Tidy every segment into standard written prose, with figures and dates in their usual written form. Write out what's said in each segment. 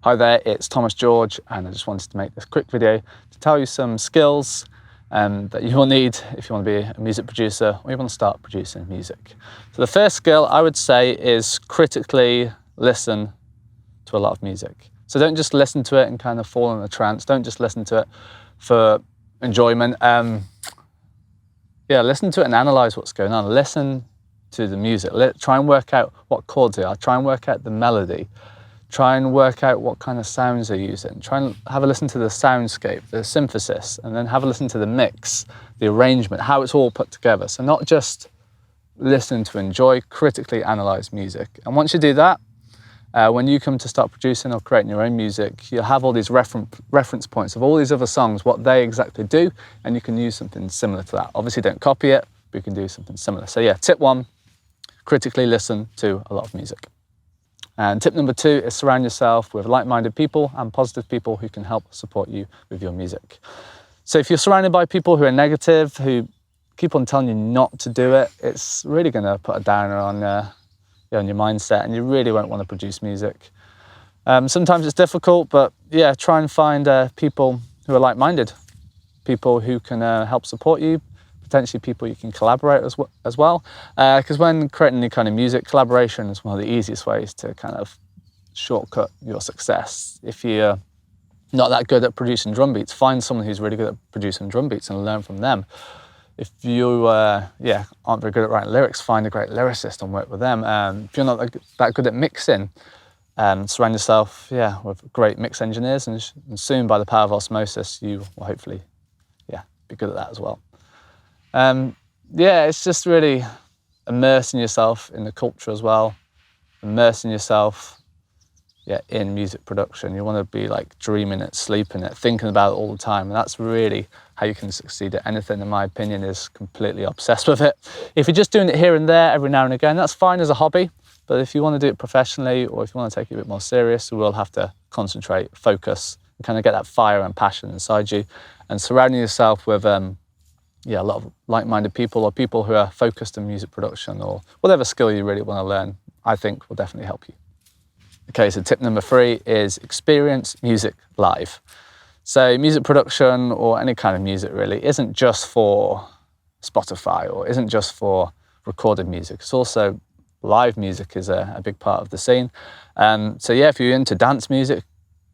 Hi there, it's Thomas George, and I just wanted to make this quick video to tell you some skills that you will need if you want to be a music producer or you want to start producing music. So the first skill I would say is critically listen to a lot of music. So don't just listen to it and kind of fall in a trance. Don't just listen to it for enjoyment. Listen to it and analyze what's going on. Listen to the music. Try and work out what chords they are. Try and work out the melody. Try and work out what kind of sounds they're using. Try and have a listen to the soundscape, the synthesis, and then have a listen to the mix, the arrangement, how it's all put together. So not just listen to enjoy, critically analyze music. And once you do that, when you come to start producing or creating your own music, you'll have all these reference points of all these other songs, what they exactly do, and you can use something similar to that. Obviously don't copy it, but you can do something similar. So yeah, tip one, critically listen to a lot of music. And tip number two is surround yourself with like-minded people and positive people who can help support you with your music. So if you're surrounded by people who are negative, who keep on telling you not to do it, it's really going to put a downer on your mindset, and you really won't want to produce music. Sometimes it's difficult, but yeah, try and find people who are like-minded, people who can help support you, potentially people you can collaborate as well. Because when creating any kind of music, collaboration is one of the easiest ways to kind of shortcut your success. If you're not that good at producing drum beats, find someone who's really good at producing drum beats and learn from them. If you aren't very good at writing lyrics, find a great lyricist and work with them. If you're not that good at mixing, surround yourself with great mix engineers, and soon by the power of osmosis, you will hopefully be good at that as well. It's just really immersing yourself in the culture as well, immersing yourself in music production. You want to be like dreaming it, sleeping it, thinking about it all the time, and that's really how you can succeed at anything, in my opinion, is completely obsessed with it. If you're just doing it here and there every now and again, that's fine as a hobby, but if you want to do it professionally, or if you want to take it a bit more serious, you will have to concentrate, focus, and kind of get that fire and passion inside you, and surrounding yourself with a lot of like-minded people, or people who are focused on music production, or whatever skill you really want to learn, I think will definitely help you. Okay, so tip number three is experience music live. So music production, or any kind of music really, isn't just for Spotify, or isn't just for recorded music. It's also live music is a big part of the scene. If you're into dance music,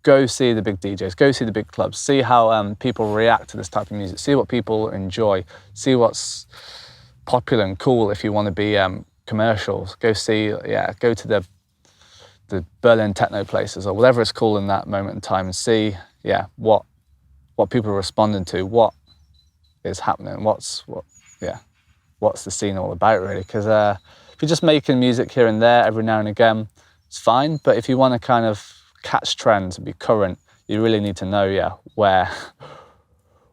go see the big DJs, go see the big clubs, see how people react to this type of music, see what people enjoy, see what's popular and cool. If you want to be commercial, go to the Berlin techno places, or whatever it's cool in that moment in time, and see what people are responding to, what is happening, what's the scene all about really. Because if you're just making music here and there every now and again, it's fine, but if you want to kind of catch trends and be current, you really need to know where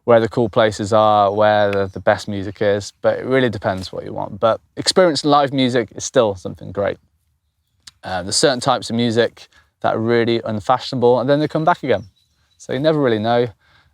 the cool places are, where the best music is. But it really depends what you want. But experiencing live music is still something great. There's certain types of music that are really unfashionable, and then they come back again, so you never really know.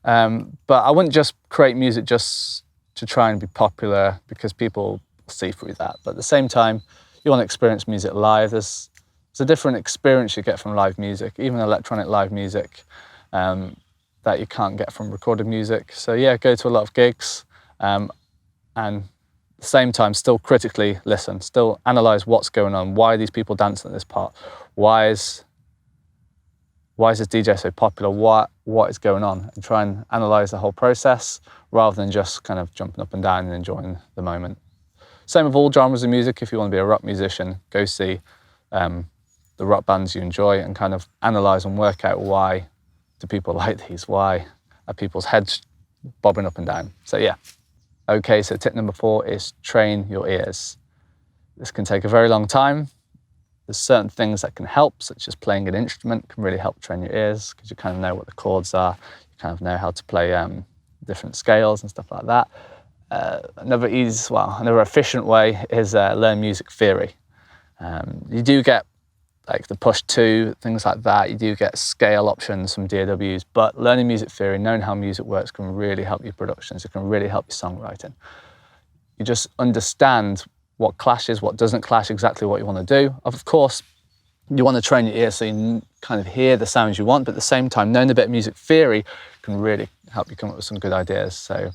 But I wouldn't just create music just to try and be popular, because people see through that. But at the same time, you want to experience music live. There's a different experience you get from live music, even electronic live music, that you can't get from recorded music. So go to a lot of gigs, and at the same time still critically listen, still analyze what's going on. Why are these people dancing at this part? Why is this DJ so popular? What is going on? And try and analyze the whole process, rather than just kind of jumping up and down and enjoying the moment. Same with all genres of music. If you want to be a rock musician, go see the rock bands you enjoy, and kind of analyze and work out why do people like these? Why are people's heads bobbing up and down? So Okay, so tip number four is train your ears. This can take a very long time. There's certain things that can help, such as playing an instrument can really help train your ears, because you kind of know what the chords are, you kind of know how to play different scales and stuff like that. Another efficient way is learn music theory. You do get like the push 2, things like that. You do get scale options from DAWs, but learning music theory, knowing how music works, can really help your productions. It can really help your songwriting. You just understand what clashes, what doesn't clash, exactly what you want to do. Of course, You want to train your ear so you kind of hear the sounds you want, but at the same time, knowing a bit of music theory can really help you come up with some good ideas. So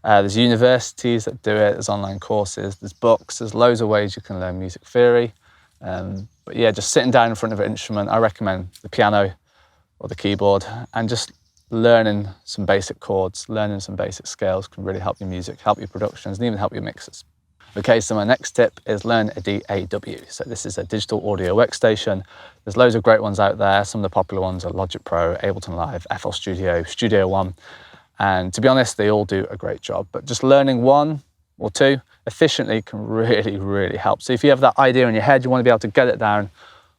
there's universities that do it, there's online courses, there's books, there's loads of ways you can learn music theory. But yeah, just sitting down in front of an instrument, I recommend the piano or the keyboard, and just learning some basic chords, learning some basic scales can really help your music, help your productions, and even help your mixes. Okay, so my next tip is learn a DAW. So this is a digital audio workstation. There's loads of great ones out there. Some of the popular ones are Logic Pro, Ableton Live, FL Studio, Studio One. And to be honest, they all do a great job. But just learning one or two efficiently can really, really help. So if you have that idea in your head, you want to be able to get it down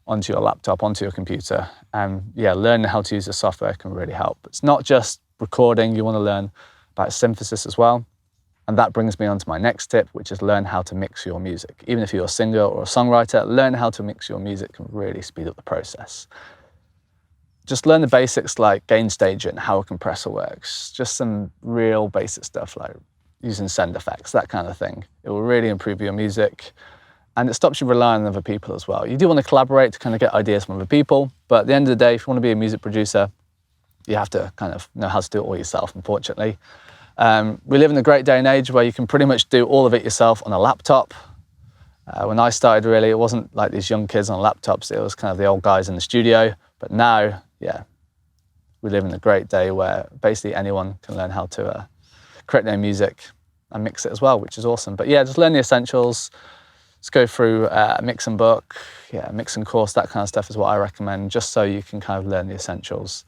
onto your laptop, onto your computer. And yeah, learning how to use the software can really help. It's not just recording, you want to learn about synthesis as well. And that brings me on to my next tip, which is learn how to mix your music. Even if you're a singer or a songwriter, learn how to mix your music can really speed up the process. Just learn the basics like gain staging, how a compressor works, just some real basic stuff like using send effects, that kind of thing. It will really improve your music, and it stops you relying on other people as well. You do want to collaborate to kind of get ideas from other people, but at the end of the day, if you want to be a music producer, you have to kind of know how to do it all yourself, unfortunately. We live in a great day and age where you can pretty much do all of it yourself on a laptop. When I started, really, it wasn't like these young kids on laptops. It was kind of the old guys in the studio. But now, yeah, we live in a great day where basically anyone can learn how to create their music and mix it as well, which is awesome. But yeah, just learn the essentials. Let's go through a mixing book, mixing course, that kind of stuff is what I recommend, just so you can kind of learn the essentials.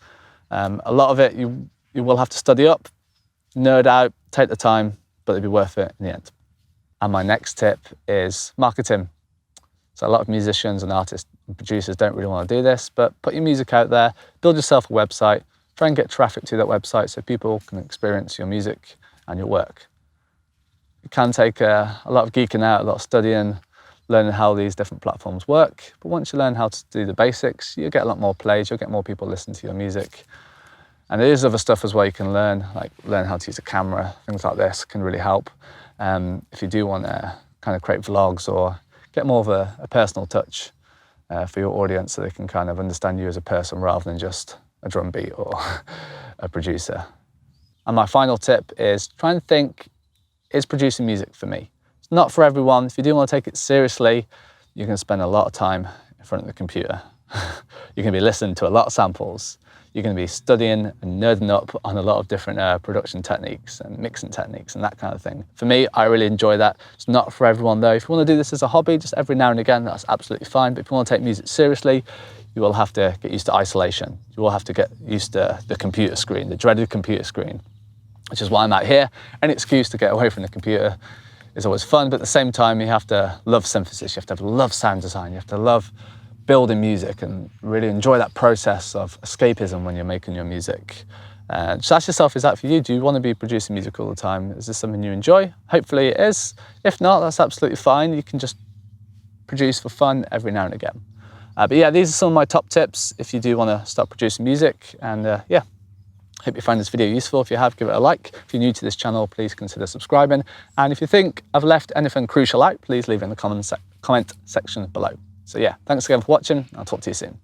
A lot of it you will have to study up, nerd out, take the time, but it'll be worth it in the end. And my next tip is marketing. So a lot of musicians and artists and producers don't really want to do this, but put your music out there, build yourself a website, try and get traffic to that website so people can experience your music and your work. It can take a lot of geeking out, a lot of studying, learning how these different platforms work. But once you learn how to do the basics, you'll get a lot more plays, you'll get more people listening to your music. And there is other stuff as well you can learn, like learn how to use a camera, things like this can really help. If you do want to kind of create vlogs or get more of a personal touch for your audience so they can kind of understand you as a person rather than just a drum beat or a producer. And my final tip is try and think, is producing music for me? It's not for everyone. If you do want to take it seriously, you can spend a lot of time in front of the computer. You're going to be listening to a lot of samples. You're going to be studying and nerding up on a lot of different production techniques and mixing techniques and that kind of thing. For me, I really enjoy that. It's not for everyone though. If you want to do this as a hobby, just every now and again, that's absolutely fine. But if you want to take music seriously, you will have to get used to isolation. You will have to get used to the computer screen, the dreaded computer screen, which is why I'm out here. Any excuse to get away from the computer is always fun, but at the same time, you have to love synthesis. You have to love sound design. You have to love building music and really enjoy that process of escapism when you're making your music. Just ask yourself, is that for you? Do you want to be producing music all the time? Is this something you enjoy? Hopefully it is. If not, that's absolutely fine. You can just produce for fun every now and again. But yeah, these are some of my top tips if you do want to start producing music. And yeah, hope you find this video useful. If you have, give it a like. If you're new to this channel, please consider subscribing. And if you think I've left anything crucial out, please leave it in the comment section below. So yeah, thanks again for watching. I'll talk to you soon.